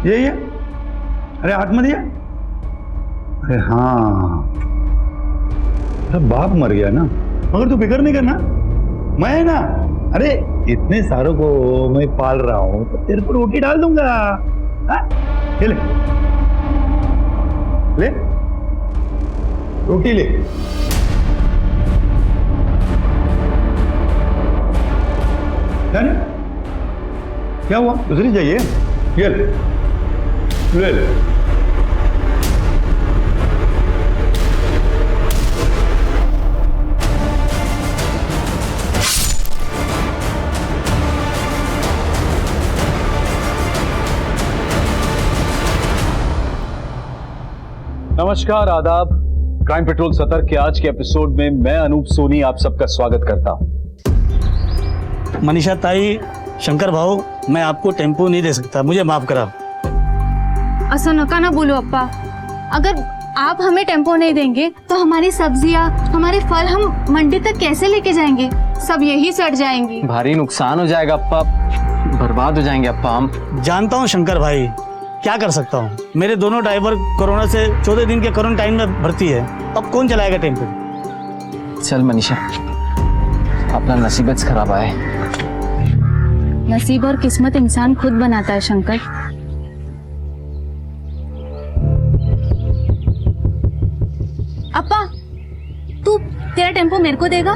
यही है। अरे हाथ में दिया। अरे हाँ, अरे बाप मर गया ना, मगर तू फिक्र नहीं करना, मैं ना, अरे इतने सारों को मैं पाल रहा हूं तो तेरे को रोटी डाल दूंगा। ये ले ले रोटी ले। क्या हुआ, दूसरी चाहिए? ये ले ले ले। नमस्कार, आदाब। क्राइम पेट्रोल सतर्क के आज के एपिसोड में मैं अनूप सोनी आप सबका स्वागत करता हूं। मनीषा ताई, शंकर भाऊ, मैं आपको टेम्पो नहीं दे सकता, मुझे माफ करा। ऐसा नका ना बोलो अप्पा, अगर आप हमें टेम्पो नहीं देंगे तो हमारी सब्जियां, हमारे फल हम मंडी तक कैसे लेके जाएंगे? सब यही सड़ जाएंगी। भारी नुकसान हो जाएगा अप्पा, बर्बाद हो जाएंगे अप्पा हम। जानता हूँ शंकर भाई, क्या कर सकता हूँ। मेरे दोनों ड्राइवर कोरोना से 14 दिन के क्वारंटाइन में भर्ती है, अब कौन चलाएगा टेम्पो? चल मनीषा, अपना नसीबत खराब आए। नसीब और किस्मत इंसान खुद बनाता है शंकर। अप्पा, तेरा टेम्पो मेरे को देगा?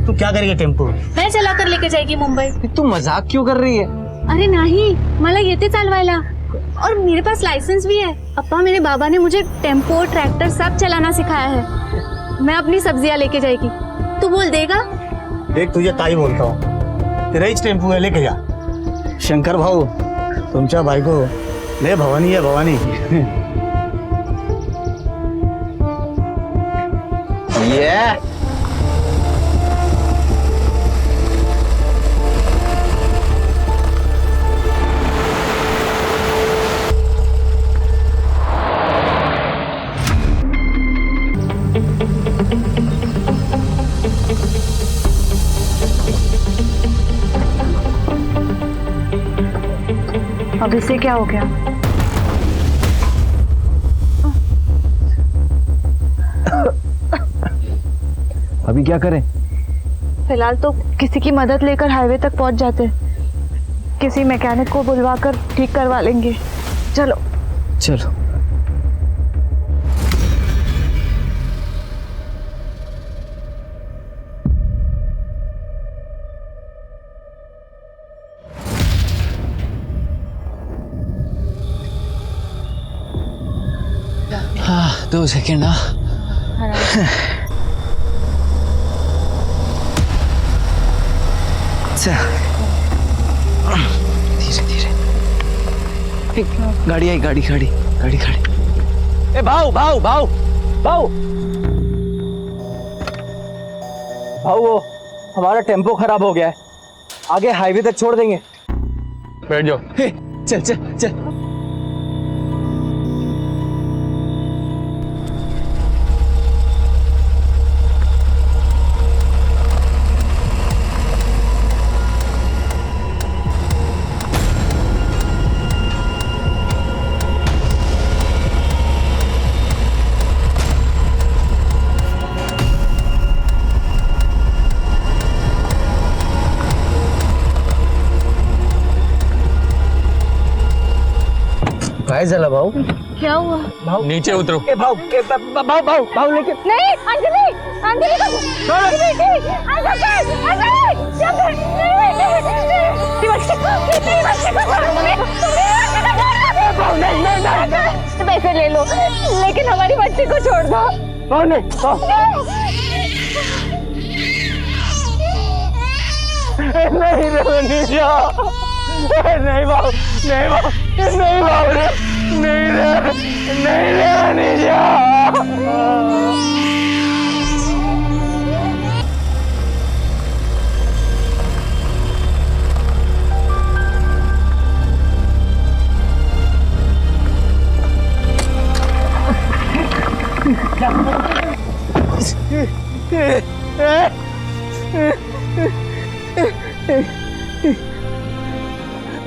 तू क्या करेगा टेम्पो? मैं चला कर लेके जाएगी मुंबई। तू मजाक क्यों कर रही है? अरे नहीं, मला येते चालवायला और मेरे पास लाइसेंस भी है। अप्पा, मेरे बाबा ने मुझे टेम्पो, ट्रैक्टर सब चलाना सिखाया है। मैं अपनी सब्जियां लेके जाएगी, तू बोल देगा? देख, तुझे ताई बोलता हूँ, तेरा ही टेम्पो है, लेके जा। शंकर भाऊ, तुमच्या बायको लय भवानी है, भवानी। ये अब इसे क्या हो गया? अभी क्या करें? फिलहाल तो किसी की मदद लेकर हाईवे तक पहुंच जाते, किसी मैकेनिक को बुलवाकर ठीक करवा लेंगे। चलो चलो। हाँ, 2 सेकेंड। धीरे धीरे। गाड़ी आई, गाड़ी खड़ी। ए भाऊ भाऊ भाऊ भाऊ भाऊ, वो हमारा टेम्पो खराब हो गया है, आगे हाईवे तक छोड़ देंगे। बैठ जाओ। चल चल चल। काय झालं भाऊ? क्या हुआ? भाऊ नीचे उतरो। ए भाऊ, भाऊ लेके नहीं, अंजलि, अंजलि को पैसे ले लो, लेकिन हमारी बच्ची को छोड़ दो। नहीं रे मनीषा, नहीं भाऊ, नहीं भाऊ, नहीं भाऊ रे, नहीं रे मनीषा।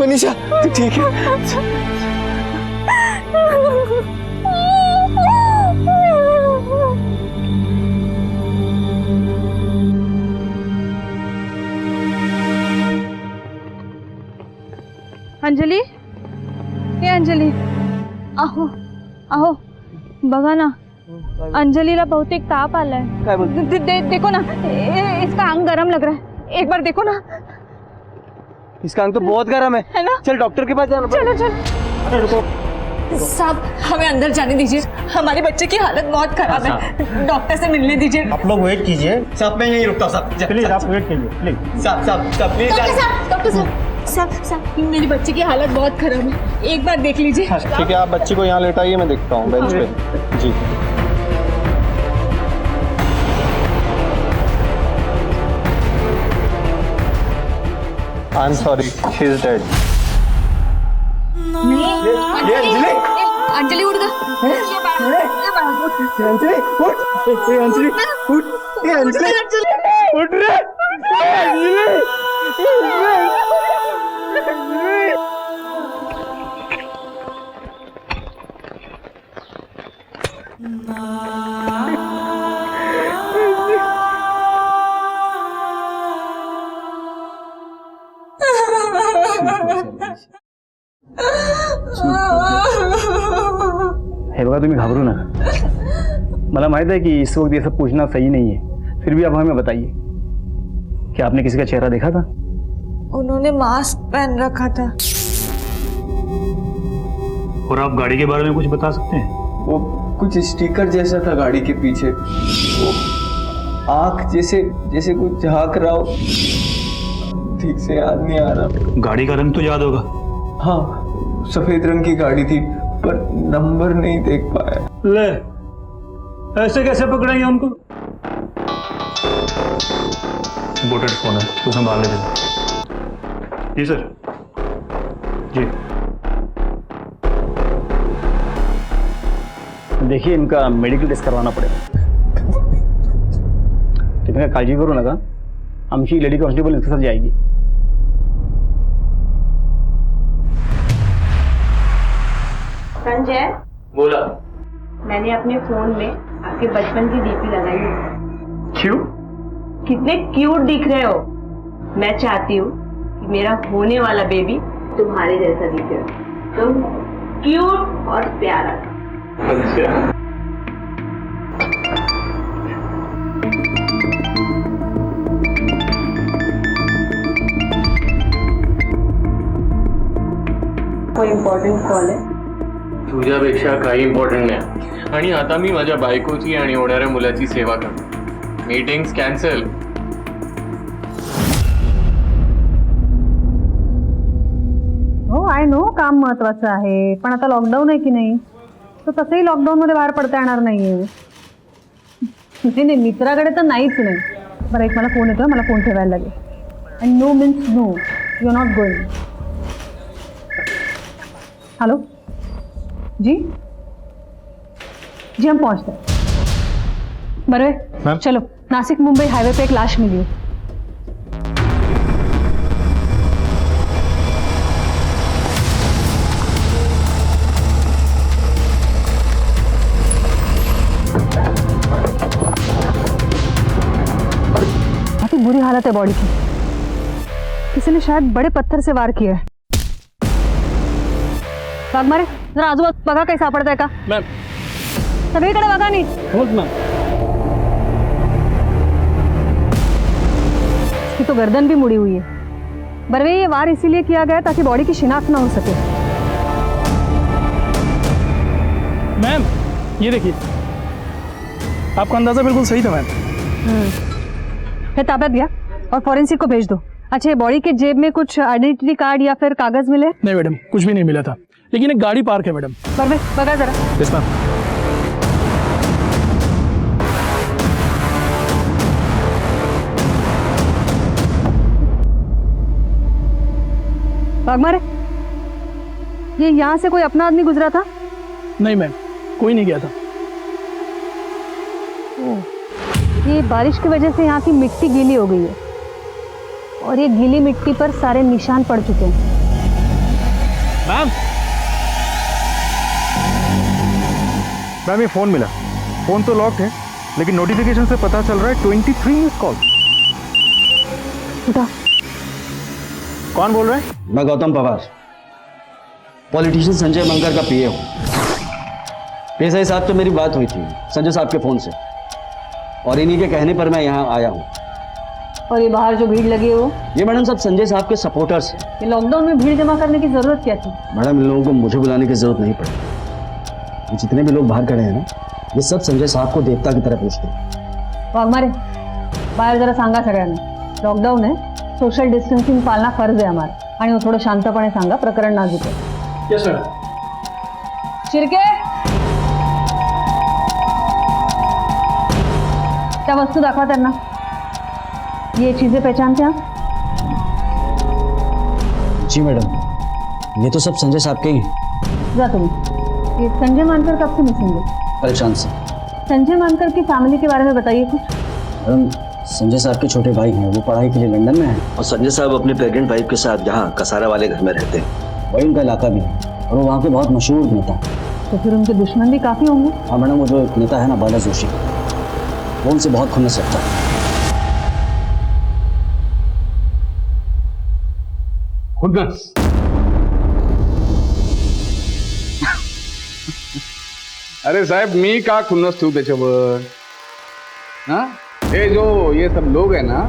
मनीषा तू ठीक है? अंजली, हे अंजली, आहो आहो बघा ना, अंजलीला बहुतेक ताप आलाय. काय बोलते? देखो ना, इसका अंग गरम लग रहा है. एक बार देखो ना. इसका अंग तो बहुत गर्म है ना? चल डॉक्टर के पास जाना चलो चलो. अरे रुको. साहब हमें अंदर जाने दीजिए, हमारे बच्चे की हालत बहुत खराब है, डॉक्टर से मिलने दीजिए. आप लोग वेट कीजिए. साहब मैं यहीं रुकता हूँ साहब. प्लीज आप वेट कीजिए प्लीज. साहब प्लीज. डॉक्टर साहब मेरी बच्चे की हालत बहुत खराब है, एक बार देख लीजिए. ठीक है, आप बच्ची को यहाँ लेटाइए, मैं देखता हूँ बेंच पे. जी. I am sorry, she is dead. Anjali उठ गया. अंजलि उठ. अंजलि उठ. अंजलि उठ रे. हे बघा, तुम्ही घाबरू नका. मला माहित है कि इस वक्त ये सब पूछना सही नहीं है, फिर भी आप हमें बताइए, क्या आपने किसी का चेहरा देखा था? उन्होंने मास्क पहन रखा था. और आप गाड़ी के बारे में कुछ बता सकते हैं? वो कुछ स्टिकर जैसा था गाड़ी के पीछे, वो आंख जैसे कुछ झांक रहा हो, ठीक से याद नहीं आ रहा. गाड़ी का रंग तो याद होगा? हाँ, सफेद रंग की गाड़ी थी, पर नंबर नहीं देख पाया. ले, ऐसे कैसे पकड़ेंगे उनको? बोटेड फोन है, तो संभाल लेते. जी सर. जी. देखिए, इनका मेडिकल टेस्ट करवाना पडेल. तुम्ही काय काळजी करू नका, आमची लेडी कॉन्स्टेबल इसके साथ जाएगी. संजय, बोला. मैंने अपने फोन में आपके बचपन की डीपी लगाई है. क्यों? कितने क्यूट दिख रहे हो. मैं चाहती हूँ कि मेरा होने वाला बेबी तुम्हारे जैसा दिखे. तुम क्यूट और प्यारा. अच्छा. कोई इम्पॉर्टंट कॉल है? तुझ्यापेक्षा काही इम्पॉर्टंट नाही. आणि आता मी माझ्या बायकोची आणि होणाऱ्या मुलाची सेवा करतो. Meetings cancel. हो, आय नो काम महत्वाचं आहे, पण आता लॉकडाऊन आहे की नाही, तर तसंही लॉकडाऊन मध्ये बाहेर पडता येणार नाहीये. नाही, मित्राकडे तर नाहीच नाही. बरं, एक मला फोन येतोय, मला फोन ठेवायला लागेल. And no means no, you are not going. Hello जी, जी हम पहुंचते हैं. बरं, चलो. नासिक मुंबई हाईवे पे एक लाश मिली है. काफी बुरी हालत है बॉडी की. किसी ने शायद बड़े पत्थर से वार किया है. वाघमारे, जरा आजूबाजू बघा, काही सापडत आहे का? मॅम. सगळीकडे बघा नीट. होच मॅम. इसकी तो गर्दन भी मुड़ी हुई है. बरवे, ये वार इसीलिए किया गया ताकि बॉडी की शिनाख्त ना हो सके. मैम, ये देखिए, आपका अंदाजा बिल्कुल सही था मैम. फिर ताबत गया और फॉरेंसिक को भेज दो. अच्छा, ये बॉडी के जेब में कुछ आइडेंटिटी कार्ड या फिर कागज मिले? नहीं मैडम, कुछ भी नहीं मिला था, लेकिन एक गाड़ी पार्क है मैडम. बरवे, बघा जरा. Yes ma'am. वाघमारे, ये यहाँ से कोई अपना आदमी गुजरा था? नहीं मैम, कोई नहीं गया था. ये बारिश की वजह से यहाँ की मिट्टी गीली हो गई है और ये गीली मिट्टी पर सारे निशान पड़ चुके हैं. मैम मैम ये फोन मिला। फोन तो लॉक्ड है लेकिन नोटिफिकेशन से पता चल रहा है 23 मिस कॉल। कौन बोल रहा है? मैं गौतम पवार, पॉलिटिशियन संजय मंकर का पीए हूँ। पीएसआई साहब से मेरी बात हुई थी संजय साहब के फोन से, और इन्हीं के कहने पर मैं यहाँ आया हूँ। और ये बाहर जो भीड़ लगी है वो? ये मैडम सब संजय साहब के सपोर्टर्स हैं। ये लॉकडाउन में भीड़ जमा करने की जरूरत क्या थी? मैडम इन लोगों को मुझे बुलाने की जरूरत नहीं पड़ी। ये जितने भी लोग बाहर खड़े हैं ना, ये सब संजय साहब को देवता की तरह पूछते हैं। वाघमारे बाहेर जरा सांगा सगळ्यांना, लॉकडाऊन आहे, सोशल डिस्टन्सिंग पाळणं फर्ज आहे आम्हाला, आणि थोडं शांतपणे सांगा, प्रकरण नाजूक आहे. Yes sir. शिर्के, त्या वस्तू दाखवा त्यांना. ये चीजें पहचानते हैं आप? जी मैडम, ये तो सब संजय साहब के ही हैं। जा तुम्ही. ये संजय मानकर कब से मिसिंग है? कल शाम से। संजय मानकर की फैमिली के बारे में बताइए कुछ. मैडम संजय साहब के छोटे भाई हैं, वो पढ़ाई के लिए लंदन में हैं, और संजय साहब अपने प्रेग्नेंट वाइफ के साथ यहाँ कसारा वाले घर में रहते हैं। वही उनका इलाका भी है और वो वहाँ के बहुत मशहूर नेता हैं। तो फिर उनके दुश्मन भी काफी होंगे. हाँ मैडम, वो जो एक नेता है ना बाला जोशी, वो उनसे बहुत खुन्नस रखता है। खुन्नस? अरे साहेब, मी का खुन्नस ठेवू त्याच्यावर? ना ये जो ये सब लोग हैं ना,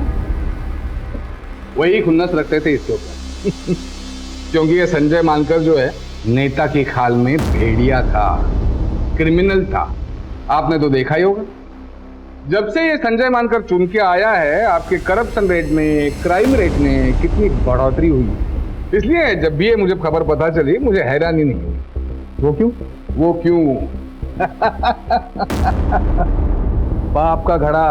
वही खुन्नस रखते थे इसके ऊपर। क्योंकि ये संजय मानकर जो है नेता की खाल में भेड़िया था, क्रिमिनल था। आपने तो देखा ही होगा, जब से ये संजय मानकर चुन के आया है, आपके करप्शन रेट में, क्राइम रेट में कितनी बढ़ोतरी हुई। इसलिए जब भी ये मुझे खबर पता चली, मुझे हैरानी नहीं हुई। वो क्यों? वो क्यों? पाप का घड़ा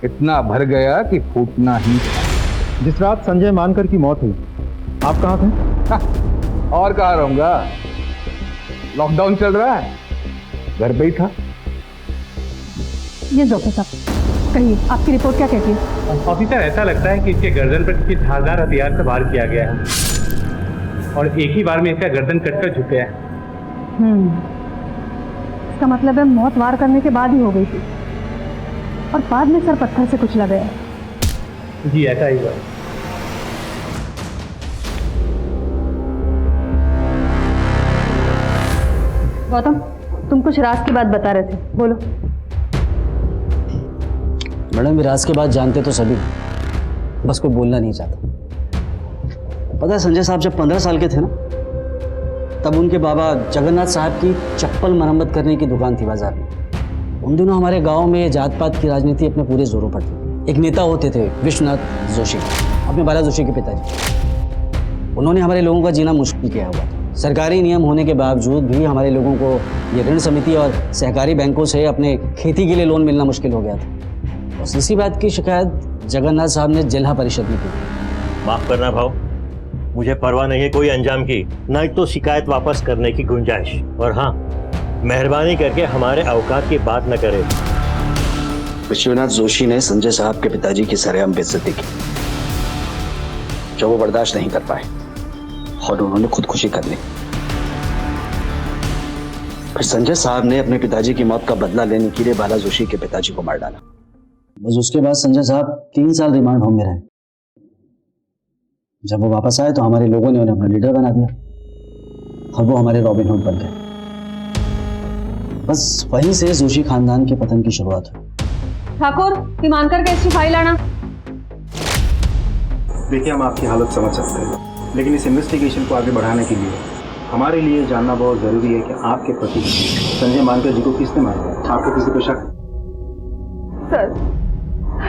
इतना भर गया कि फूटना ही था। जिस रात संजय मानकर की मौत हुई, आप कहाँ थे? और कहाँ रहूंगा? लॉकडाउन चल रहा है, घर पे ही था। ये जोकर साहब, कहिए आपकी रिपोर्ट क्या कहती है? ऑफिसर, ऐसा लगता है कि इसके गर्दन पर किसी धारदार हथियार से वार किया गया है और एक ही बार में इसका गर्दन कटकर झुक गया है। इसका मतलब है मौत वार करने के बाद ही हो गई थी और बाद में सर पत्थर से कुचला गया. जी ऐसा ही हुआ. गौतम, तुम कुछ राज की बात बता रहे थे, बोलो. मैडम विराज के बाद जानते तो सभी, बस कोई बोलना नहीं चाहता. पता है संजय साहब जब 15 साल के थे ना, तब उनके बाबा जगन्नाथ साहब की चप्पल मरम्मत करने की दुकान थी बाजार में. उन दिनों हमारे गांव में जात पात की राजनीति अपने पूरे जोरों पर थी. एक नेता होते थे विश्वनाथ जोशी, अपने बाला जोशी के पिताजी. उन्होंने हमारे लोगों का जीना मुश्किल किया हुआ था. सरकारी नियम होने के बावजूद भी हमारे लोगों को ये ऋण समिति और सहकारी बैंकों से अपने खेती के लिए लोन मिलना मुश्किल हो गया था. और इसी बात की शिकायत जगन्नाथ साहब ने जिला परिषद में की. माफ करना भाव, मुझे परवाह नहीं है कोई अंजाम की, न तो शिकायत वापस करने की गुंजाइश. और हाँ, मेहरबानी करके हमारे औकात की बात न करें. विश्वनाथ जोशी ने संजय साहब के पिताजी की सरेआम बेइज्जती की, जो वो बर्दाश्त नहीं कर पाए और उन्होंने खुदकुशी कर ली. फिर संजय साहब ने अपने पिताजी की मौत का बदला लेने के लिए बाला जोशी के पिताजी को मार डाला. बस उसके बाद संजय साहब 3 साल रिमांड होम में रहे. जब वो वापस आए तो हमारे लोगों ने उन्हें अपना लीडर बना दिया और वो हमारे रॉबिन हुड बन गए. बस वहीं से जोशी खानदान के पतन की शुरुआत हुई. ठाकुर, मानकर केस की फाइल आना. देखिए, हम आपकी हालत समझ सकते हैं, लेकिन इस इन्वेस्टिगेशन को आगे बढ़ाने के लिए हमारे लिए जानना बहुत जरूरी है कि आपके पति संजय मानकर जी को किसने मारा. आपको किसी पर शक? सर,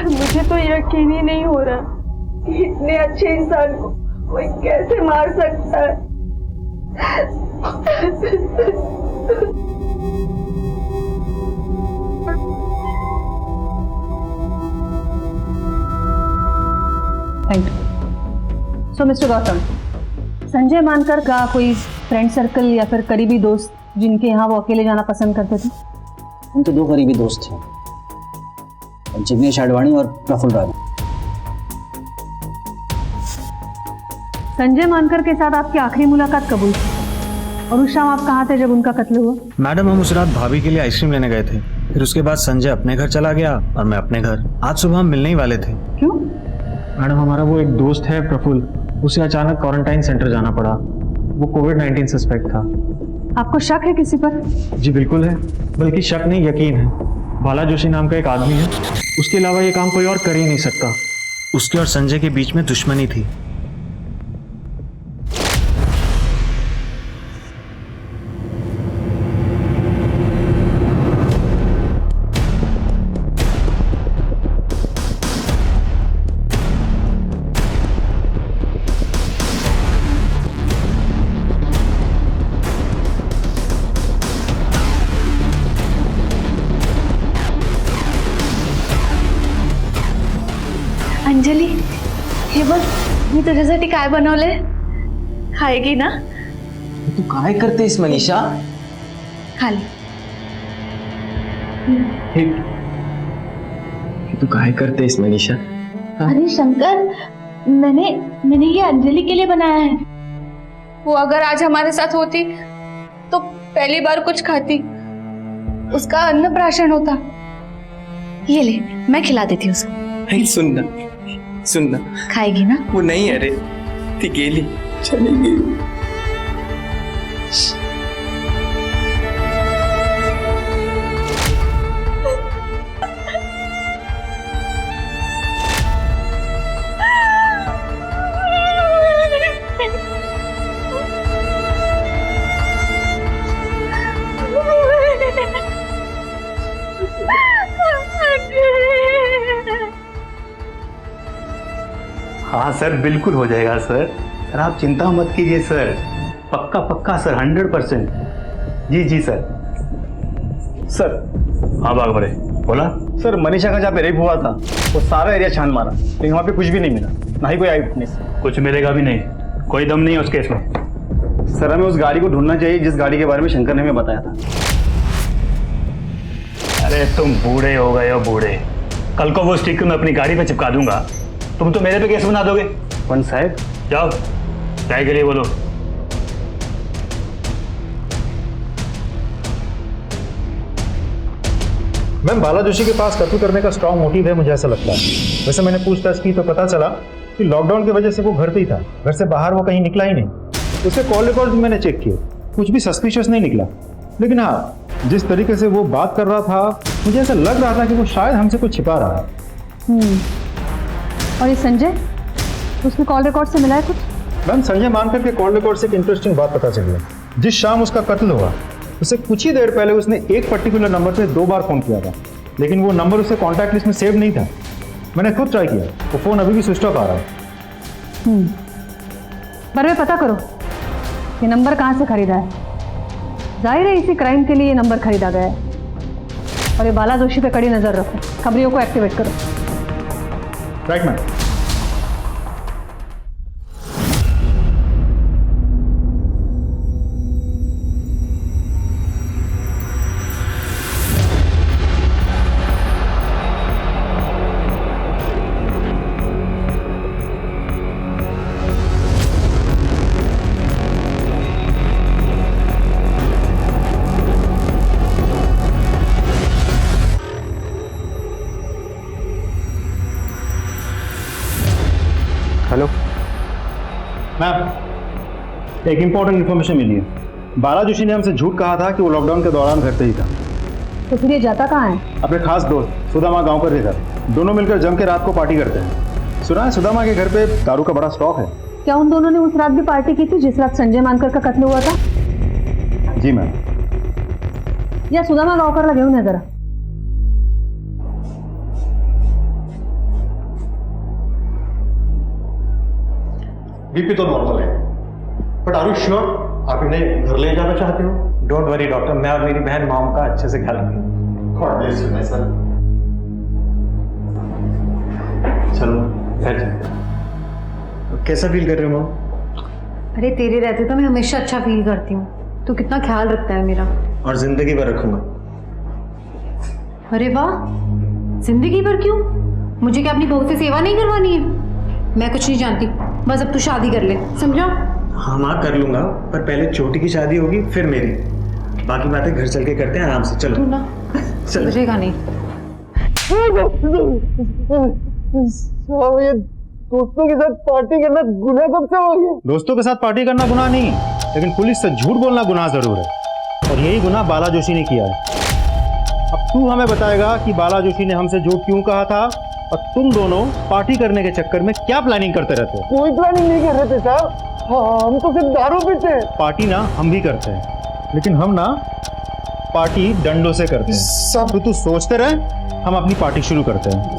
मुझे तो यकीन ही नहीं हो रहा, इतने अच्छे इंसान को कोई कैसे मार सकता है. Thank you. So mister Gautam, Sanjay मानकर का कोई फ्रेंड सर्कल या फिर करीबी दोस्त जिनके यहाँ वो अकेले जाना पसंद करते थे? उनके 2 करीबी दोस्त थे, जिग्नेश आडवाणी और प्रफुल्ल राणा. संजय मानकर के साथ आपकी आखिरी मुलाकात कब हुई थी? और उस शाम आप कहाँ थे जब उनका कत्ल हुआ? मैडम, हम उस रात भाभी के लिए आइसक्रीम लेने गए थे। फिर उसके बाद संजय अपने घर चला गया और मैं अपने घर। आज सुबह हम मिलने ही वाले थे। क्यों? मैडम, हमारा वो एक दोस्त है प्रफुल्ल, उसे अचानक क्वारंटाइन सेंटर जाना पड़ा। वो कोविड-19 सस्पेक्ट था। आपको शक है किसी पर? जी बिल्कुल है, बल्कि शक नहीं यकीन है। बाला जोशी नाम का एक आदमी है, उसके अलावा ये काम कोई और कर ही नहीं सकता। उसके और संजय के बीच में दुश्मनी थी। अंजली, हे बघ, मी तुझ्यासाठी काय बनवले, खाएगी ना? तू काय करतेस मनीषा? खाली. तू काय करतेस मनीषा? अरे शंकर, मैंने ये अंजलि के लिए बनाया है. वो अगर आज हमारे साथ होती तो पहली बार कुछ खाती, उसका अन्नप्राशन होता. ये ले, मैं खिला देती हूँ उसको. नहीं, सुनना खाएगी ना? वो नहीं, अरे ती गेली, चली गई. हाँ सर, बिल्कुल हो जाएगा सर. सर आप चिंता मत कीजिए सर. पक्का पक्का सर, 100%. जी सर. सर. हाँ बाग बड़े, बोला. सर, मनीषा का जहाँ पे रेप हुआ था वो सारा एरिया छान मारा, लेकिन वहाँ पे कुछ भी नहीं मिला, ना ही कोई आई विटनेस. कुछ मिलेगा भी नहीं, कोई दम नहीं है उस केस में. सर, हमें उस गाड़ी को ढूंढना चाहिए जिस गाड़ी के बारे में शंकर ने हमें बताया था. अरे तुम बूढ़े हो गए हो, बूढ़े. कल को वो स्टिकर मैं अपनी गाड़ी पे चिपका दूंगा, तुम तो मेरे पे केस बना दोगे. पंत साहब, जाओ, चाय के लिए बोलो. मैम, बाला जोशी के पास कत्ल करने का स्ट्रॉन्ग मोटिव है, मुझे ऐसा लगता है. वैसे मैंने पूछताछ की तो पता चला कि लॉकडाउन की वजह से वो घर पे ही था, घर से बाहर वो कहीं निकला ही नहीं. उसके कॉल रिकॉर्ड भी मैंने चेक किए, कुछ भी सस्पिशियस नहीं निकला. लेकिन हाँ, जिस तरीके से वो बात कर रहा था, मुझे ऐसा लग रहा था कि वो शायद हमसे कुछ छिपा रहा है. और ये संजय, उसके कॉल रिकॉर्ड से मिला है कुछ? मैम, संजय मानकर के कॉल रिकॉर्ड से एक इंटरेस्टिंग बात पता चली है. जिस शाम उसका कत्ल हुआ, उससे कुछ ही देर पहले उसने एक पर्टिकुलर नंबर पे 2 बार फोन किया था, लेकिन वो नंबर उसके कॉन्टैक्ट लिस्ट में सेव नहीं था. मैंने खुद ट्राई किया, वो फोन अभी भी स्विच ऑफ आ रहा है. पर वे पता करो ये नंबर कहाँ से खरीदा है. जाहिर है इसी क्राइम के लिए ये नंबर खरीदा गया है. और ये बाला जोशी पे कड़ी नजर रखो, खबरियों को एक्टिवेट करो. Right ma'am. हेलो मैम, एक इंपॉर्टेंट इन्फॉर्मेशन मिली है. बाला जोशी ने हमसे झूठ कहा था कि वो लॉकडाउन के दौरान घर पे ही था. तो फिर ये जाता कहाँ है? अपने खास दोस्त सुदामा गांव पर रहकर दोनों मिलकर जम के रात को पार्टी करते हैं. सुना है सुदामा के घर पे दारू का बड़ा स्टॉक है. क्या उन दोनों ने उस रात भी पार्टी की थी जिस रात संजय मानकर का कत्ल हुआ था? जी मैम. या सुदामा गावकर घेऊन या जरा. बीपी तो नॉर्मल है, बट आर यू श्योर आप इन्हें घर ले जाना चाहते हो? डोंट वरी डॉक्टर, मैं और मेरी बहन मॉम का अच्छे से ख्याल रखेंगे. God bless you my son. चलो घर जाते. कैसा फील कर रहे हो मॉम? अरे तेरे रहते तो मैं हमेशा अच्छा फील करती हूँ. तू कितना ख्याल रखता है मेरा. और जिंदगी भर रखूंगा. अरे वाह, जिंदगी भर क्यों? मुझे क्या अपनी बहू से सेवा नहीं करवानी है? मैं कुछ नहीं जानती. बस अब तू शादी कर ले, समझा? हाँ माँ कर लूंगा, पर पहले छोटी की शादी होगी फिर मेरी। बाकी बातें घर चल के करते हैं आराम से। चलो तू ना समझेगा नहीं। ये दोस्तों के साथ पार्टी करना गुनाह कब से हो गया? दोस्तों के साथ पार्टी करना गुनाह नहीं है, लेकिन पुलिस से झूठ बोलना गुनाह जरूर है, और यही गुनाह बाला जोशी ने किया है। अब तू हमें बताएगा कि बाला जोशी ने हमसे झूठ क्यों कहा था, और तुम दोनों पार्टी करने के चक्कर में क्या प्लानिंग करते रहते हो? कोई प्लानिंग नहीं कर रहे थे साहब, हम तो सिर्फ दारू पीते हैं। पार्टी ना हम भी करते हैं, लेकिन हम ना पार्टी डंडों से करते हैं। सब तू सोचते रहे, हम अपनी पार्टी शुरू करते हैं।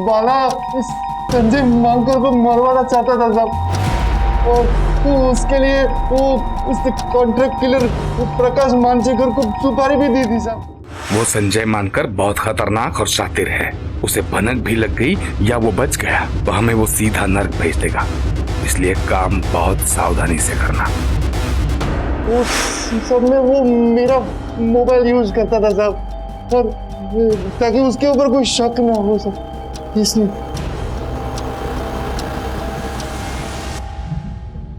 बाला संजय मानकर को मरवाना चाहता था साहब, और तो उसके लिए वो उसने कॉन्ट्रैक्ट किलर प्रकाश मानचेकर को सुपारी भी दी थी साहब। वो संजय मानकर बहुत खतरनाक और शातिर है, उसे भनक भी लग गई या वो बच गया तो हमें वो सीधा नर्क भेज देगा, इसलिए काम बहुत सावधानी से करना। वो सब में वो मेरा मोबाइल यूज करता था साहब, और ताकि उसके ऊपर कोई शक ना हो सब, इसलिए।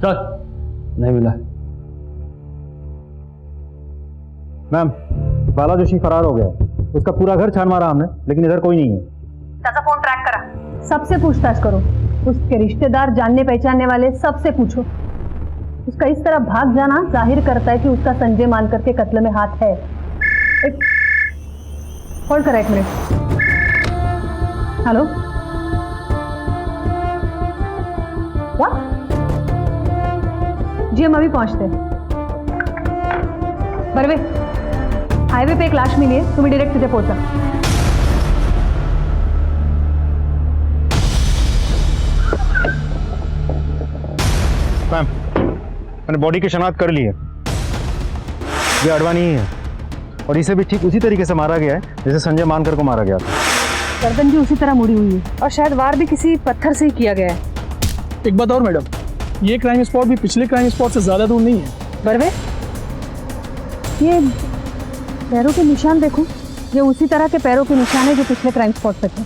नहीं मिला। मैम बाला जोशी फरार हो गया, उसका पूरा घर छान मारा हमने, लेकिन इधर कोई नहीं है। चाचा फोन ट्रैक करा, सबसे पूछताछ करो, उसके रिश्तेदार, जानने पहचानने वाले सबसे पूछो। उसका इस तरह भाग जाना जाहिर करता है कि उसका संजय मानकर के कत्ल में हाथ है। एक होल्ड करा, 1 मिनट। Hello, what? जी हम अभी पहुंचते हैं। बरवे, हाईवे पे एक लाश मिली है, तुम्हें डायरेक्ट तिथे पहुंचा। मैम मैंने बॉडी की शनाख्त कर ली है, ये अडवाणी ही है, और इसे भी ठीक उसी तरीके से मारा गया है जैसे संजय मानकर को मारा गया था। गर्दन भी उसी तरह मुड़ी हुई है, और शायद वार भी किसी पत्थर से ही किया गया है। एक बात और मैडम, ये क्राइम स्पॉट भी पिछले क्राइम स्पॉट से ज्यादा दूर नहीं है। बरवे, ये पैरों के निशान देखो, ये उसी तरह के पैरों के निशान है जो पिछले क्राइम स्पॉट पे थे।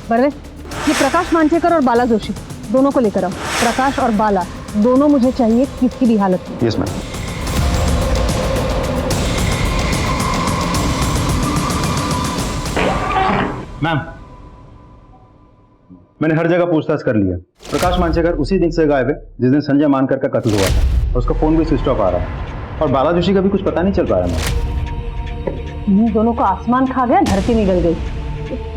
बरवे, ये प्रकाश मानचेकर और बाला जोशी दोनों को लेकर आओ। प्रकाश और बाला दोनों मुझे चाहिए किसी भी हालत में। Yes ma'am. मैम मैंने हर जगह पूछताछ कर लिया, प्रकाश मानचेकर उसी दिन से गायब है जिस दिन संजय मानकर का कत्ल हुआ था, और उसका फोन भी स्विच ऑफ आ रहा है, और बाला जोशी का भी कुछ पता नहीं चल पा रहा है। इन दोनों को आसमान खा गया, धरती निकल गई।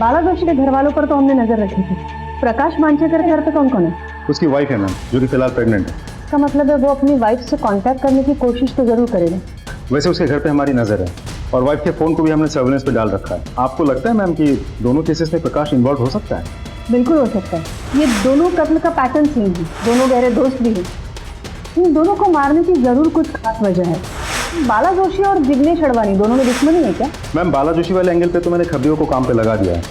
बाला जोशी के घर वालों पर तो हमने नजर रखी थी, प्रकाश मानचेकर के घर पे कौन कौन है? उसकी वाइफ है मैम, जो कि फिलहाल प्रेग्नेंट है। इसका मतलब है वो अपनी वाइफ से कांटेक्ट करने की कोशिश तो जरूर करेगा। वैसे उसके घर पे हमारी नजर है, और वाइफ के फोन को भी हमने सर्वेलेंस पे डाल रखा है। आपको लगता है मैम कि दोनों केसेस में प्रकाश इन्वॉल्व हो सकता है? बिल्कुल हो सकता है। ये दोनों कत्ल का पैटर्न सेम है, दोनों गहरे दोस्त भी हैं। इन दोनों को मारने की जरूर कुछ खास वजह है। बाला जोशी और जिग्नेश अडवाणी दोनों में दुश्मनी है क्या? मैम बाला जोशी वाले एंगल पे तो मैंने खबरियों को काम पे लगा दिया है,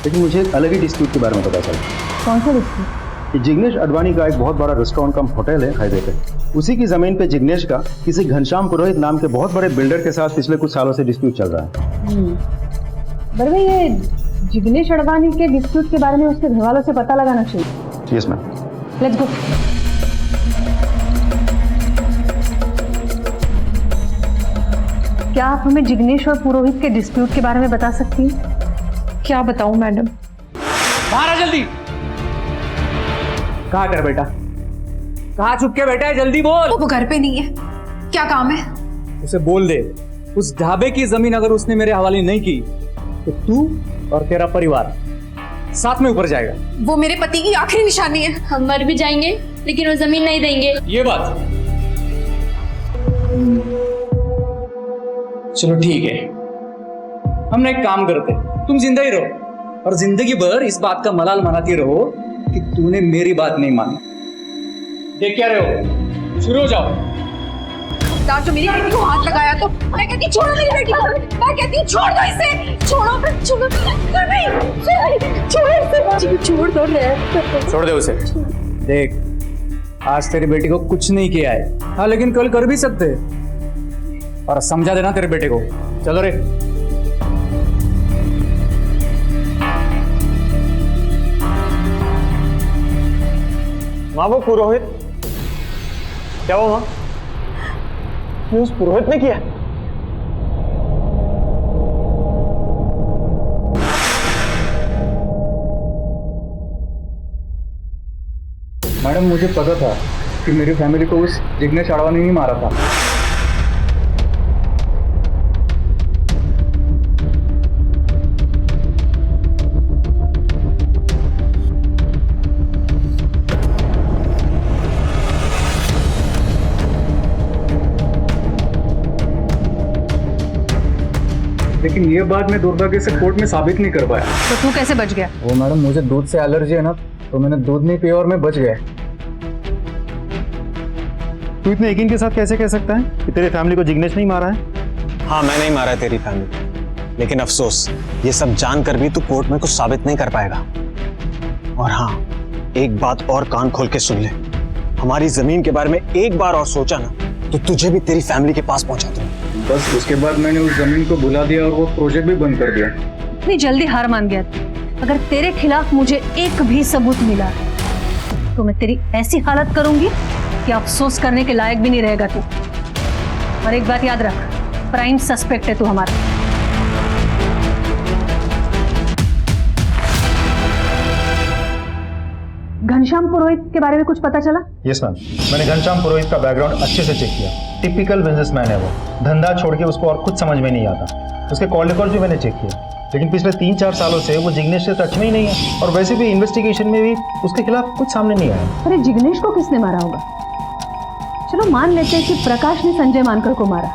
लेकिन मुझे एक अलग ही डिस्प्यूट के बारे में पता चला। कौन सा डिस्प्यूट? कि जिग्नेश अडवाणी का एक बहुत बड़ा रेस्टोरेंट कम होटल है हाईवे पे, उसी की जमीन पे जिग्नेश का किसी घनश्याम पुरोहित नाम के बहुत बड़े बिल्डर के साथ पिछले कुछ सालों से डिस्प्यूट चल रहा है। बरवे, ये जिग्नेश अडवाणी के डिस्प्यूट के बारे में उसके घर वालों से पता लगाना चाहिए। Yes ma'am. Let's go. क्या आप हमें जिग्नेश और पुरोहित के डिस्प्यूट के बारे में बता सकती हैं? क्या बताऊं मैडम? बाहर आ जल्दी। कहाँ कर बेटा, कहाँ छुप के बैठा है, जल्दी बोल। वो घर पे नहीं है, क्या काम है? उसे बोल दे, उस ढाबे की जमीन अगर उसने मेरे हवाले नहीं की तो तू और तेरा परिवार साथ में ऊपर जाएगा। वो मेरे पति की आखिरी निशानी है। हम मर भी जाएंगे लेकिन वो जमीन नहीं देंगे। ये बात। चलो ठीक है, हमने एक काम करते, तुम जिंदा ही रहो और जिंदगी भर इस बात का मलाल मनाती रहो कि तूने मेरी बात नहीं मानी। देख क्या रहे हो, शुरू हो जाओ। जो मेरी बेटी को हाथ लगाया तो मैं कहती छोड़ो मेरी बेटी को, मैं कहती छोड़ दो इसे, छोड़ो छोड़ो छोड़ दो, छोड़ दे उसे। देख आज तेरी बेटी को कुछ नहीं किया है, हाँ लेकिन कल कर भी सकते, और समझा देना तेरे बेटे को। चलो रे। माँ वो पुरोहित, क्या हुआ माँ? ये उस पुरोहित ने किया? मैडम मुझे पता था कि मेरी फैमिली को उस जिग्नेश अडवाणी ने मारा था। लेकिन ये बात मैं दुर्भाग्य से कोर्ट में साबित नहीं कर पाया। तो तू कैसे बच गया? वो मैडम मुझे दूध से एलर्जी है ना, तो मैंने दूध नहीं पिया और मैं बच गया। तू इतने यकीन के साथ कैसे कह सकता है कि तेरी फैमिली को जिग्नेश नहीं मारा है? हाँ मैं नहीं मारा है तेरी फैमिली, लेकिन अफसोस ये सब जानकर भी तू कोर्ट में कुछ साबित नहीं कर पाएगा। और हाँ, एक बात और कान खोल के सुन ले, हमारी जमीन के बारे में एक बार और सोचा ना तो तुझे भी तेरी फैमिली के पास पहुंचा दूंगा। बस उसके बाद मैंने उस जमीन को भुला दिया और वो प्रोजेक्ट भी बंद कर दिया। इतनी जल्दी हार मान गया तू? अगर तेरे खिलाफ मुझे एक भी सबूत मिला तो मैं तेरी ऐसी हालत करूंगी कि अफसोस करने के लायक भी नहीं रहेगा तू। और एक बात याद रख, प्राइम सस्पेक्ट है तू हमारा। घनश्याम पुरोहित के बारे में कुछ पता चला? यस मैम, मैंने घनश्याम पुरोहित का बैकग्राउंड अच्छे से चेक किया। टिपिकल बिजनेसमैन है वो, धंधा छोड़ के उसको और कुछ समझ में नहीं आता। उसके कॉल रिकॉर्ड भी मैंने चेक किया, लेकिन पिछले 3-4 सालों से वो जिग्नेश से टच में ही नहीं है। और वैसे भी इन्वेस्टिगेशन में भी उसके खिलाफ कुछ सामने नहीं आया। अरे जिग्नेश को किसने मारा होगा? चलो मान लेते हैं कि प्रकाश ने संजय मानकर को मारा।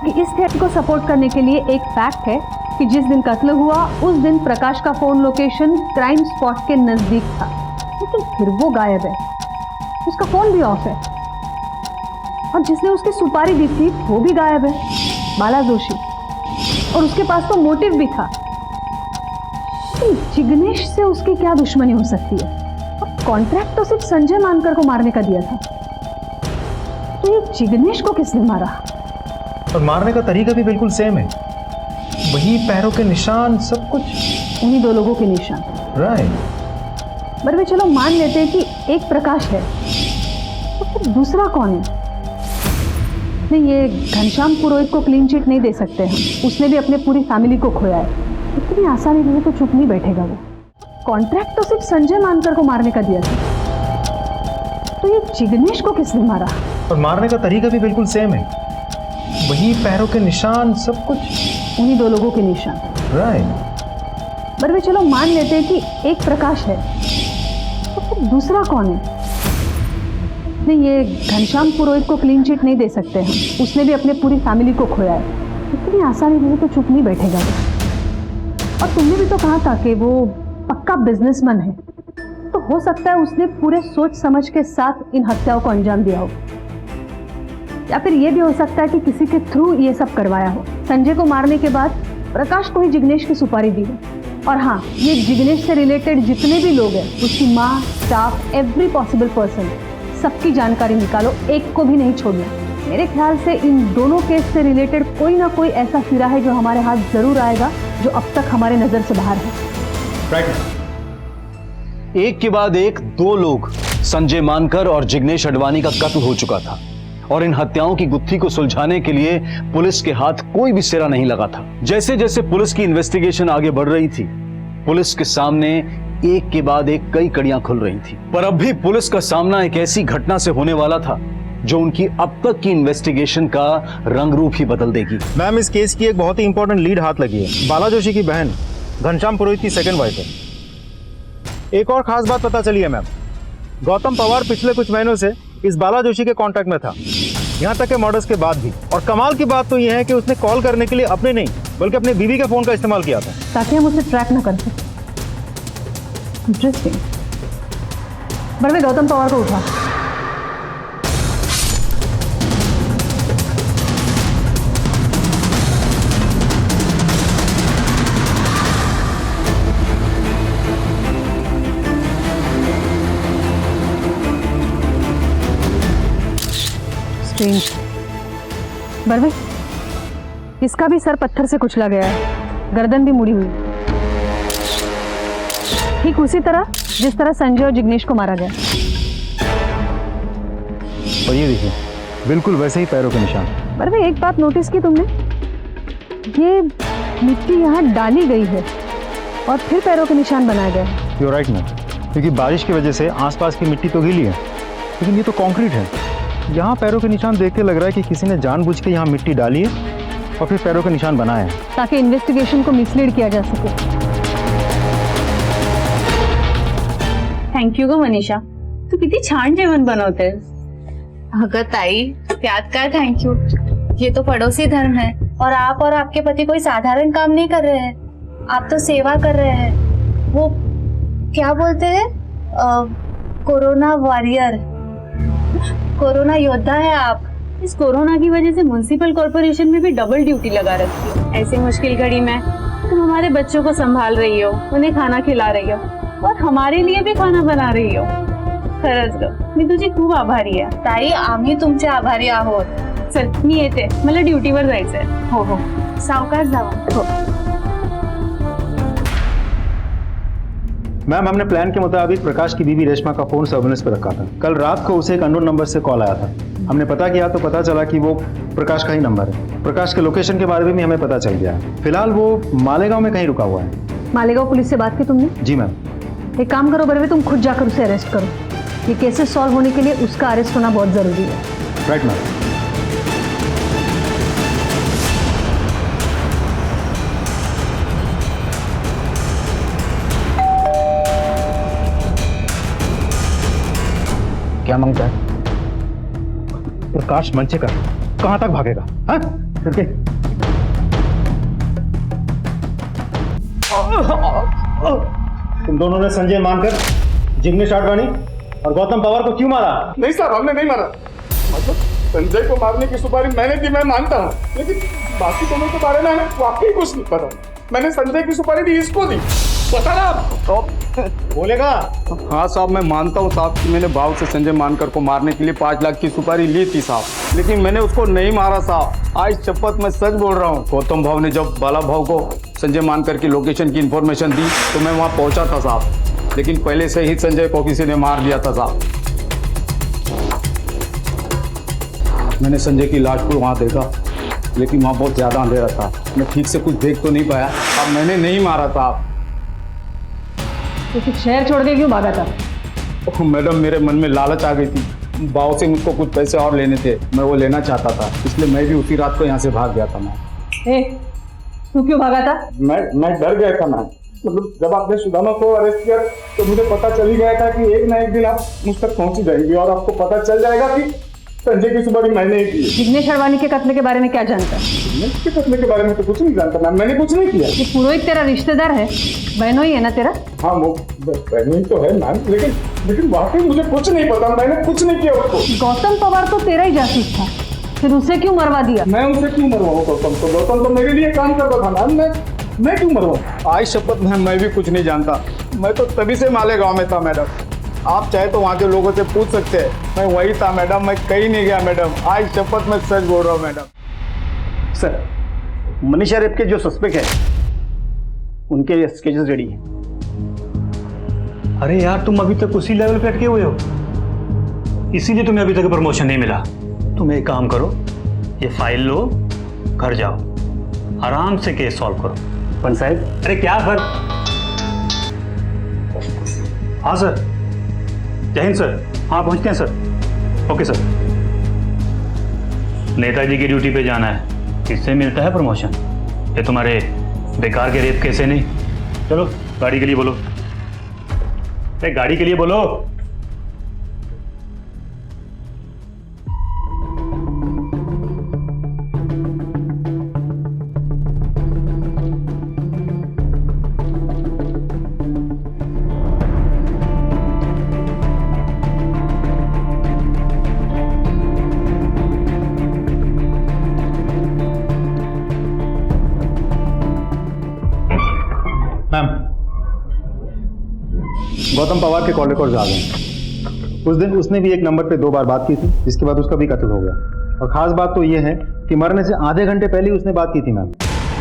कि इस थ्योरी को सपोर्ट करने के लिए एक फैक्ट है कि जिस दिन कत्ल हुआ उस दिन प्रकाश का फोन लोकेशन क्राइम स्पॉट के नजदीक था, लेकिन फिर वो गायब है, उसका फोन भी ऑफ है। और जिसने उसकी सुपारी दी थी वो भी गायब है, बाला जोशी, और उसके पास तो मोटिव भी था। तो जिग्नेश से उसकी क्या दुश्मनी हो सकती है? और कॉन्ट्रैक्ट तो सिर्फ संजय मानकर को मारने का दिया था, तो ये जिग्नेश को किसने मारा? और मारने का तरीका भी बिल्कुल सेम है, वही पैरों के निशान, सब कुछ उन्हीं 2 लोगों के निशान। राइट। पर वे चलो मान लेते हैं कि एक प्रकाश है, तो फिर दूसरा कौन है? नहीं, ये घनश्याम पुरोहित को क्लीन चिट नहीं दे सकते हम, उसने भी अपने पूरी फैमिली को खोया है। इतनी आसानी से तो चुप नहीं बैठेगा वो। कॉन्ट्रैक्ट तो सिर्फ संजय मानकर को मारने का दिया था, तो ये जिग्नेश को किसने मारा? और मारने का तरीका भी बिल्कुल सेम है, वही पैरों के निशान, सब कुछ उन्हीं 2 लोगों के निशान। राइट। पर वे चलो मान लेते हैं कि एक प्रकाश है, तो फिर दूसरा कौन है? नहीं, ये घनश्याम पुरोहित को क्लीन चिट नहीं दे सकते हम, उसने भी अपने पूरी फैमिली को खोया है। इतनी आसानी से तो चुप नहीं बैठेगा वो। और तुमने भी तो कहा था कि वो पक्का बिजनेसमैन है, तो हो सकता है उसने पूरे सोच समझ के साथ इन हत्याओं को अंजाम दिया हो, या फिर ये भी हो सकता है कि किसी के थ्रू ये सब करवाया हो। संजय को मारने के बाद प्रकाश को ही जिग्नेश की सुपारी दी हो। और हाँ, ये जिग्नेश से रिलेटेड जितने भी लोग हैं, उसकी माँ, स्टाफ, एवरी पॉसिबल पर्सन, सबकी जानकारी निकालो, एक को भी नहीं छोड़ना। मेरे ख्याल से इन दोनों केस से रिलेटेड कोई ना कोई ऐसा सिरा है जो हमारे हाथ जरूर आएगा, जो अब तक हमारे नजर से बाहर है। राइट। एक के बाद एक 2 लोग, संजय मानकर और जिग्नेश अडवाणी का कत्ल हो चुका था, और इन हत्याओं की गुत्थी को सुलझाने के लिए पुलिस के हाथ कोई भी सिरा नहीं लगा था। जैसे जैसे पुलिस की इन्वेस्टिगेशन आगे बढ़ रही थी, पुलिस के सामने एक के बाद एक कई कड़ियां खुल रही थी। पर अब भी पुलिस का सामना एक ऐसी घटना से होने वाला था जो उनकी अब तक की इन्वेस्टिगेशन का रंग रूप ही बदल देगी। मैम, इस केस की एक बहुत ही इंपॉर्टेंट लीड हाथ लगी है। बाला जोशी की बहन घनश्याम पुरोहित की सेकंड वाइफ है। एक और खास बात पता चली है मैम, गौतम पवार पिछले कुछ महीनों से इस बाला जोशी के कांटेक्ट में था, यहाँ तक के मर्डर्स के बाद भी। और कमाल की बात तो यह है कि उसने कॉल करने के लिए अपने नहीं बल्कि अपने बीवी के फोन का इस्तेमाल किया था, ताकि हम उसे ट्रैक न कर सकें। इंटरेस्टिंग। बड़े गौतम पवार को उठा। बड़वे, इसका भी सर पत्थर से कुचला गया है, गर्दन भी मुड़ी हुई, ठीक उसी तरह जिस तरह संजय और जिग्नेश को मारा गया। और ये देखिए बिल्कुल वैसे ही पैरों के निशान। पर भाई एक बात नोटिस की तुमने, ये मिट्टी यहाँ डाली गई है और फिर पैरों के निशान बनाए गए हैं। यू राइट मैम, क्योंकि बारिश की वजह से आसपास की मिट्टी तो गीली है, लेकिन ये तो कंक्रीट है। यहाँ पैरों के निशान देख के लग रहा है कि किसी ने जानबूझ के यहाँ मिट्टी डाली है और फिर पैरों के निशान बनाए हैं, ताकि इन्वेस्टिगेशन को मिसलीड किया जा सके। थँक यू ग मनीषा, तू किती छान जेवण बनवतेस. अगं ताई, त्यात काय थैंक यू, ये तो पड़ोसी धर्म है और आप आपके पति कोई साधारण काम नहीं कर रहे हैं, आप तो सेवा कर रहे हैं। वो क्या बोलते हैं, कोरोना वॉरियर, कोरोना योद्धा है आप। इस कोरोना की वजह से म्युनिसिपल कॉर्पोरेशन में भी डबल ड्यूटी लगा रखी है। ऐसी मुश्किल घड़ी में तुम हमारे बच्चों को संभाल रही हो, उन्हें खाना खिला रही हो और हमारे लिए भी खाना बना रही हो. खरंच ग, मी तुझी खूप आभारी आहे. ताई, आम्ही तुमचे आभारी आहोत. चल मी येते, मला ड्युटीवर जायचंय. हो हो, सावकाश जावा. हो. मैम, हमने प्लान के मुताबिक प्रकाश की बीवी रेशमा का फोन सर्विलेंस पर रखा था. कल रात को उसे एक अननोन नंबर से कॉल आया था. हमने पता किया तो पता चला कि वो प्रकाश का ही नंबर है. प्रकाश के लोकेशन के बारे में भी हमें पता चल गया है. फिलहाल वो मालेगांव में कहीं रुका हुआ है. मालेगांव पुलिस से बात की तुमने? जी मैम. एक काम करो बरवे, तुम खुद जाकर उसे अरेस्ट करो. ये केसेस सॉल्व होने के लिए उसका अरेस्ट होना बहुत जरूरी है. Right ma'am. क्या मांगता है? प्रकाश मंचेकर कहां तक भागेगा? हाँ? करके तुम दोनों ने संजय मानकर, जिग्नेश आडवाणी और गौतम पवार को क्यों मारा? नहीं सर, हमने नहीं मारा. मतलब संजय को मारने की सुपारी मैंने दी, मैं मानता हूँ, लेकिन बाकी दोनों के बारे में वाकई कुछ नहीं पता. मैंने संजय की सुपारी दी, इसको दी. बता ना आप. बोलेगा? हाँ साहब, मैं मानता हूँ साहब कि मैंने भाव से संजय मानकर को मारने के लिए 5 लाख की सुपारी ली थी साहब, लेकिन मैंने उसको नहीं मारा साहब. आज शपथ मैं सच बोल रहा हूँ. गौतम भाव ने जब बाला भाव को संजय मानकर की लोकेशन की इन्फॉर्मेशन दी तो मैं वहाँ पहुँचा था साहब, लेकिन पहले से ही संजय को किसी ने मार दिया था साहब. मैंने संजय की लाश को वहाँ देखा, लेकिन वहाँ बहुत ज़्यादा अंधेरा था, मैं ठीक से कुछ देख तो नहीं पाया. अब मैंने नहीं मारा था. तो फिर शहर छोड़ के क्यों भागा था? मैडम, मेरे मन में लालच आ गई थी. बाव से मुझको कुछ पैसे और लेने थे, मैं वो लेना चाहता था, इसलिए मैं भी उसी रात को यहाँ से भाग गया था. मैं तू क्यों भागा था? मैं डर गया था मैम. मतलब जब आपने सुदामा को अरेस्ट किया तो मुझे पता चल ही गया था कि एक ना एक दिन आप मुझ तक पहुंच जाएंगे और आपको पता चल जाएगा कि संजय की सुपारी मैंने ही की. जिग्नेश आडवाणी के कत्ल के बारे में क्या जानता है? जिग्नेश के कत्ल के बारे में तो कुछ नहीं जानता मैम, मैंने कुछ नहीं किया. ये पुरोहित तेरा रिश्तेदार है, बहनों ही है ना तेरा? हाँ, वो बहनों तो है मैम, लेकिन वाकई मुझे कुछ नहीं पता. मैंने कुछ नहीं किया उसको. गौतम पवार तो तेरा ही जासूस था, फिर उसे क्यों मरवा दिया? मैं उसे क्यों मरवाऊँ गौतम को? गौतम तो मेरे लिए काम करता था मैम, मैं क्यों मरवाऊँ? आज शपथ मैम, मैं भी कुछ नहीं जानता. मैं तो तभी से मालेगांव में था मैडम. आप चाहे तो वहाँ के लोगों से पूछ सकते हैं, मैं वही था मैडम, मैं कहीं नहीं गया मैडम. आज शपथ मैं सच बोल रहा हूँ मैडम. सर, मनीषा रेप के जो सस्पेक्ट है उनके स्केचेस रेडी हैं. अरे यार, तुम अभी तक उसी लेवल पे अटके हुए हो, इसीलिए तुम्हें अभी तक प्रमोशन नहीं मिला. तुम एक काम करो, ये फाइल लो, घर जाओ, आराम से केस सॉल्व करो. पंच साहब, अरे क्या सर? हाँ सर, जय हिंद सर. हाँ, पहुंचते हैं सर. Okay sir. नेताजी की ड्यूटी पे जाना है, इससे मिलता है प्रमोशन. ये तुम्हारे बेकार के रेप कैसे नहीं. चलो गाड़ी के लिए बोलो. अरे गाड़ी के लिए बोलो. मैम, गौतम पवार के कॉल रिकॉर्ड्स आ गए. उस दिन उसने भी एक नंबर पे 2 बार बात की थी, जिसके बाद उसका भी कत्ल हो गया. और खास बात तो ये है कि मरने से आधे घंटे पहले ही उसने बात की थी मैम.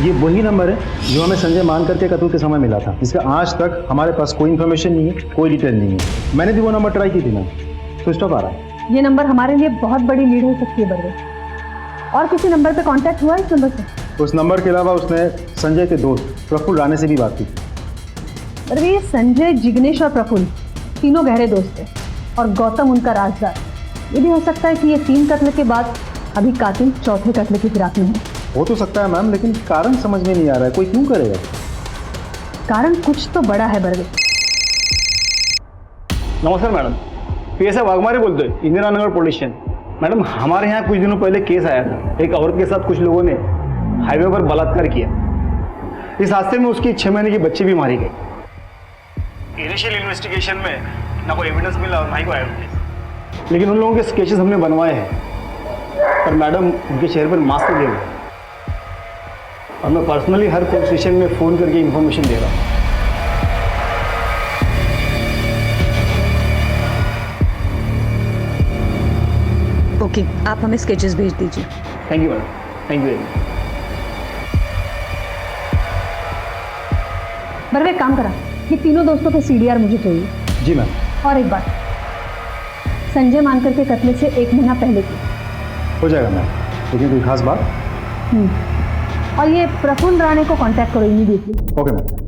ये वही नंबर है जो हमें संजय मानकर के कत्ल के समय मिला था. इसका आज तक हमारे पास कोई इन्फॉर्मेशन नहीं है, कोई डिटेल नहीं है. मैंने भी वो नंबर ट्राई की थी मैम, स्विच ऑफ आ रहा है. ये नंबर हमारे लिए बहुत बड़ी लीड हो सकती है बरवे। और किसी नंबर पे कांटेक्ट हुआ इस नंबर से? उस नंबर के अलावा उसने संजय के दोस्त प्रफुल्ल राणे से भी बात की। बरवे, ये संजय, जिग्नेश और प्रफुल्ल तीनों गहरे दोस्त थे और गौतम उनका राजदार। ये भी हो सकता है कि ये 3 कत्ल के बाद अभी कातिल चौथे कत्ल की फिराक में है। हो तो सकता है मैम, लेकिन कारण समझ में नहीं आ रहा है, कोई क्यों करेगा? कारण कुछ तो बड़ा है बरवे। नमस्कार मैडम, PSI वाघमारे बोलते हैं, Indira Nagar police station. Madam, हमारे यहाँ कुछ दिनों पहले केस आया था। एक औरत के साथ कुछ लोगों ने हाईवे पर बलात्कार किया। इस हादसे में उसकी 6 महीने की बच्ची भी मारी गई। इनिशियल इन्वेस्टिगेशन में ना कोई एविडेंस मिला और ना ही कोई एविडेंस, लेकिन उन लोगों के स्केचेस हमने बनवाए हैं। पर मैडम, उनके चेहरे पर मास्क लगे हुए और मैं पर्सनली हर पुलिस स्टेशन में फ़ोन करके इंफॉर्मेशन दे रहा हूँ। ओके, आप हमें स्केचेस भेज दीजिए। Thank you madam, thank you very much. Barve, काम करा, ये तीनों दोस्तों के CDR मुझे चाहिए। जी मैम। और एक बात, संजय मानकर के कत्ल से 1 महीना पहले की। हो जाएगा मैम, लेकिन कोई खास बात? और ये प्रफुल्ल राणे को कांटेक्ट करो इमीडिएटली। Okay ma'am.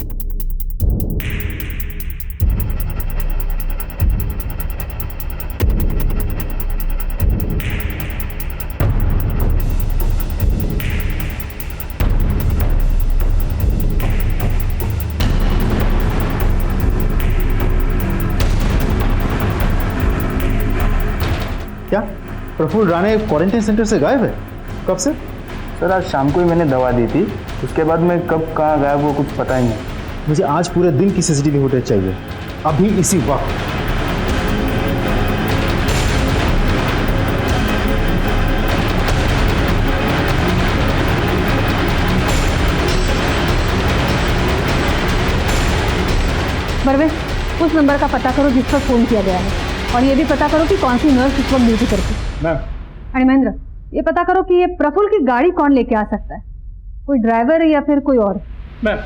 क्या प्रफुल्ल राणे क्वारंटाइन सेंटर से गायब है? कब से? सर, आज शाम को ही मैंने दवा दी थी, उसके बाद मैं कब कहाँ गायब वो कुछ पता ही नहीं। मुझे आज पूरे दिन की CCTV फुटेज चाहिए, अभी इसी वक्त। बरवे, उस नंबर का पता करो जिस पर फोन किया गया है, और ये भी पता करो कि कौन सी नर्स इस वक्त ड्यूटी करती है। मैम। अरे महेंद्र, ये पता करो कि ये प्रफुल्ल की गाड़ी कौन लेके आ सकता है, कोई ड्राइवर या फिर कोई और। मैम।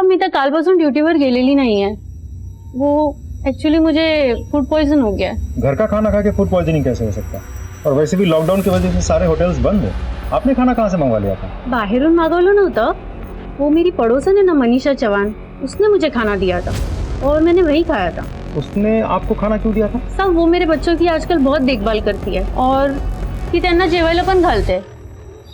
मी तर कालपासून ड्युटीवर गेलेली नाही आहे। वो एक्चुअली मुझे फूड पॉइजन हो गया है। घर का खाना खा के फूड पॉइजनिंग कैसे हो सकता है? और वैसे भी लॉकडाउन की वजह से सारे होटल्स बंद है। आपने खाना कहाँ से मंगवा लिया था? बाहेरून मागवलं नव्हतं, वो मेरी पड़ोसन है ना मनीषा चौहान, उसने मुझे खाना दिया था और मैंने वही खाया था। उसने आपको खाना क्यों दिया था? सब वो मेरे बच्चों की आजकल बहुत देखभाल करती है और ती त्यांना जेवायला पण घालते,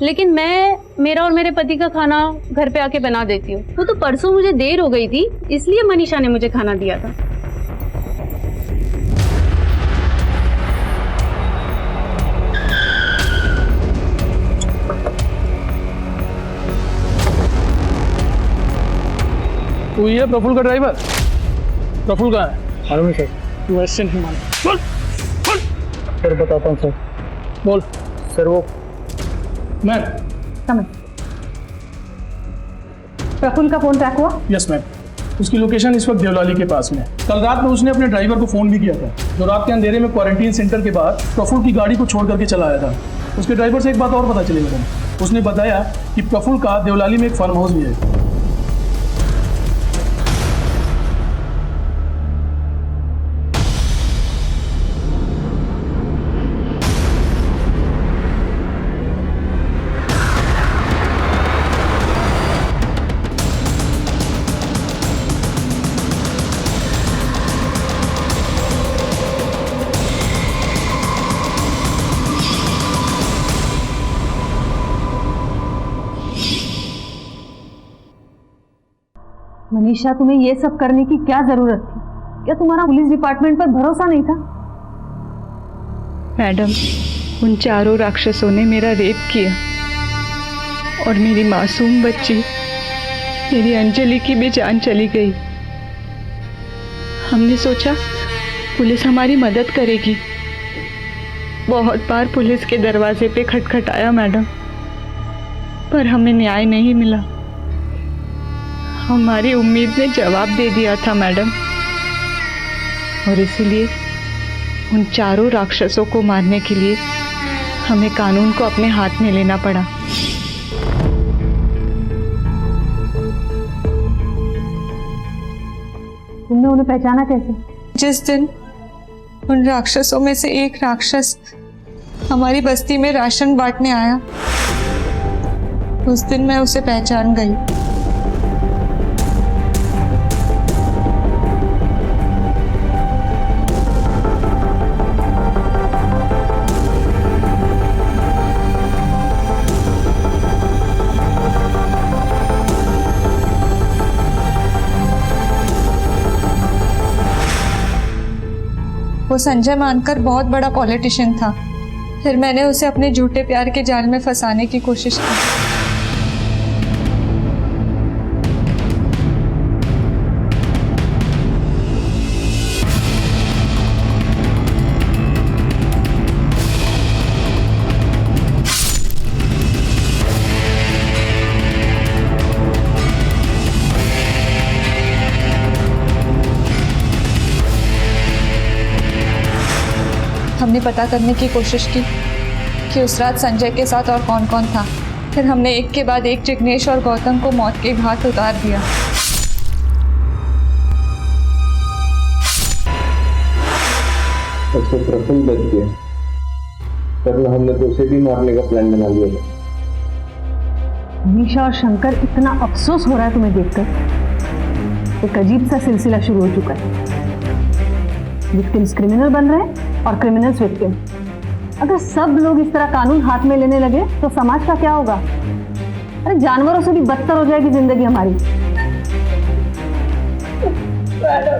लेकिन मैं मेरा और मेरे पति का खाना घर पे आके बना देती हूँ। वो तो परसों मुझे देर हो गई थी, इसलिए मनीषा ने मुझे खाना दिया था। तू ये प्रफुल्ल का ड्राइवर? प्रफुल्ल कहाँ है? मालूम है सर। तू ऐसे नहीं मालूम? बोल बोल। सर बताता हूँ सर। बोल। सर वो मैम। समझ। प्रफुल्ल का फोन ट्रैक हुआ? यस मैम, उसकी लोकेशन इस वक्त देवलाली के पास में है। कल रात में उसने अपने ड्राइवर को फोन भी किया था, जो रात के अंधेरे में क्वारंटीन सेंटर के बाद प्रफुल्ल की गाड़ी को छोड़ करके चला आया था। उसके ड्राइवर से एक बात और पता चली मैडम, उसने बताया कि प्रफुल्ल का देवलाली में एक फार्म हाउस भी है। मनीषा, तुम्हें ये सब करने की क्या जरूरत थी? क्या तुम्हारा पुलिस डिपार्टमेंट पर भरोसा नहीं था? मैडम, उन चारों राक्षसों ने मेरा रेप किया और मेरी मासूम बच्ची मेरी अंजलि की भी जान चली गई। हमने सोचा पुलिस हमारी मदद करेगी। बहुत बार पुलिस के दरवाजे पे खटखटाया मैडम, पर हमें न्याय नहीं मिला। हमारी उम्मीद ने जवाब दे दिया था मैडम, और इसीलिए उन चारों राक्षसों को मारने के लिए हमें कानून को अपने हाथ में लेना पड़ा। तुमने उन्हें पहचाना कैसे? जिस दिन उन राक्षसों में से एक राक्षस हमारी बस्ती में राशन बांटने आया, उस दिन मैं उसे पहचान गई। वो संजय मानकर बहुत बड़ा पॉलिटिशियन था। फिर मैंने उसे अपने झूठे प्यार के जाल में फंसाने की कोशिश की। हमने पता करने की कोशिश की कि उस रात संजय के साथ और कौन कौन था। फिर हमने एक के बाद एक जिग्नेश और गौतम को मौत के घाट उतार दिया। उसको प्रफुल्ल बच गया, वरना हमने तो उसे भी मारने का प्लान बना लिया था। मनीषा और शंकर, इतना अफसोस हो रहा है तुम्हें देखकर। एक अजीब सा सिलसिला शुरू हो चुका है। विक्टिम्स क्रिमिनल बन रहे हैं और क्रिमिनल्स विक्टिम। अगर सब लोग इस तरह कानून हाथ में लेने लगे तो समाज का क्या होगा? अरे जानवरों से भी बदतर हो जाएगी जिंदगी हमारी। मैडम,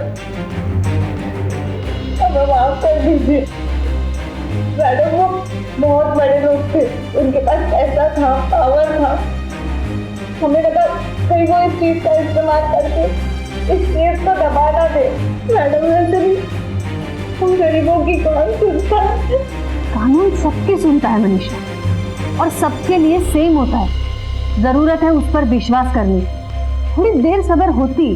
हमें माफ कर दीजिए। मैडम, वो बहुत बड़े लोग थे, उनके पास पैसा था, पावर था। हमें लगा कहीं वो इस चीज का इस्तेमाल करके इस केस को दबा ना दे। मैडम, वैसे भी हम गरीबों की कौन सुनता है? कानून सबकी सुनता है मनीषा, और सबके लिए सेम होता है। जरूरत है उस पर विश्वास करने। थोड़ी देर सब्र होती,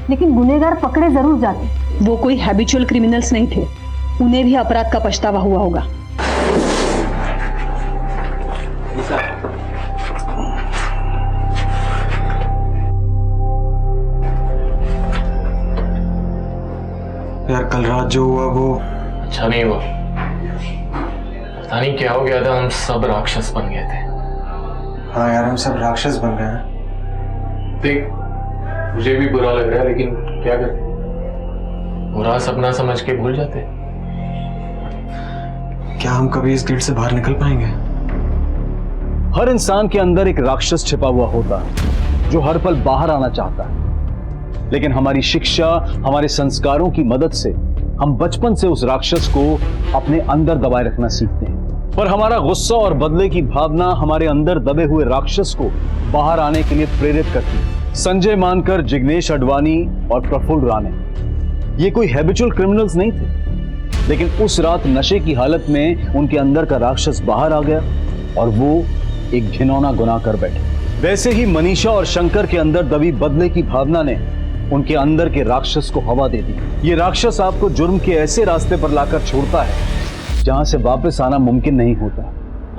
लेकिन गुनहगार पकड़े जरूर जाते। वो कोई हैबिचुअल क्रिमिनल्स नहीं थे, उन्हें भी अपराध का पछतावा हुआ होगा। यार कल रात जो हुआ वो अच्छा नहीं हुआ। पता नहीं क्या हो गया था, हम सब राक्षस बन गए थे। हाँ यार, हम सब राक्षस बन गए हैं। देख, मुझे भी बुरा लग रहा है, लेकिन क्या करें, बुरा सपना समझ के भूल जाते। क्या हम कभी इस गिल्ड से बाहर निकल पाएंगे? हर इंसान के अंदर एक राक्षस छिपा हुआ होता है जो हर पल बाहर आना चाहता है, लेकिन हमारी शिक्षा, हमारे संस्कारों की मदद से हम बचपन से उस राक्षस को अपने अंदर दबाए रखना सीखते हैं। पर हमारा गुस्सा और बदले की भावना हमारे अंदर दबे हुए राक्षस को बाहर आने के लिए प्रेरित करती है। संजय मानकर, जिग्नेश अडवाणी और प्रफुल्ल राणे ये कोई हैबिचुअल क्रिमिनल्स नहीं थे, लेकिन उस रात नशे की हालत में उनके अंदर का राक्षस बाहर आ गया और वो एक घिनौना गुनाह कर बैठे। वैसे ही मनीषा और शंकर के अंदर दबी बदले की भावना ने उनके अंदर के राक्षस को हवा दे दी। ये राक्षस आपको जुर्म के ऐसे रास्ते पर लाकर छोड़ता है जहां से वापस आना मुमकिन नहीं होता।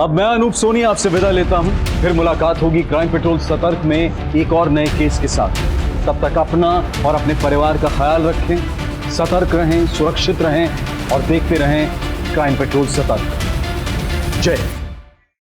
अब मैं अनूप सोनी आपसे विदा लेता हूं, फिर मुलाकात होगी क्राइम पेट्रोल सतर्क में एक और नए केस के साथ। तब तक अपना और अपने परिवार का ख्याल रखें, सतर्क रहें, सुरक्षित रहें और देखते रहें क्राइम पेट्रोल सतर्क। जय।